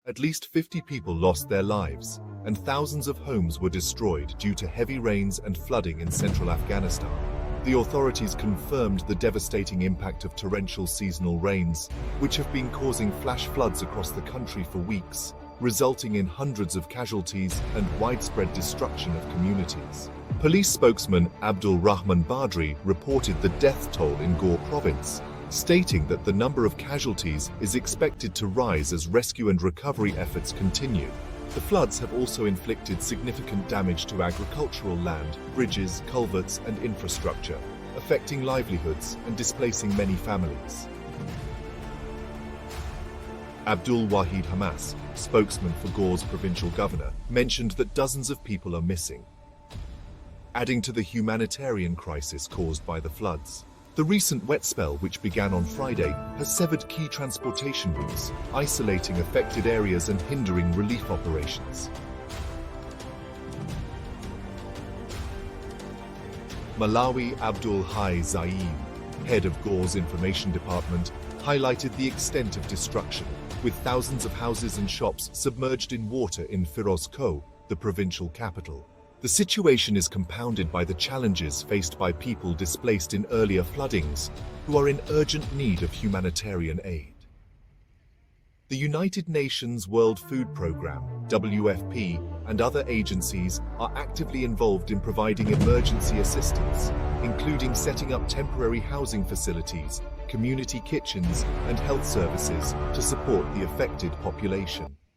At least 50 people lost their lives, and thousands of homes were destroyed due to heavy rains and flooding in central Afghanistan. The authorities confirmed the devastating impact of torrential seasonal rains, which have been causing flash floods across the country for weeks, resulting in hundreds of casualties and widespread destruction of communities. Police spokesman Abdul Rahman Badri reported the death toll in Ghor Province, stating that the number of casualties is expected to rise as rescue and recovery efforts continue. The floods have also inflicted significant damage to agricultural land, bridges, culverts, and infrastructure, affecting livelihoods and displacing many families. Abdul Wahid Hamas, spokesman for Ghor's provincial governor, mentioned that dozens of people are missing, adding to the humanitarian crisis caused by the floods. The recent wet spell, which began on Friday, has severed key transportation routes, isolating affected areas and hindering relief operations. Malawi Abdul Hai Zaim, head of Ghor's information department, highlighted the extent of destruction, with thousands of houses and shops submerged in water in Firozkoh, the provincial capital. The situation is compounded by the challenges faced by people displaced in earlier floodings, who are in urgent need of humanitarian aid. The United Nations World Food Programme, WFP, and other agencies are actively involved in providing emergency assistance, including setting up temporary housing facilities, community kitchens, and health services to support the affected population.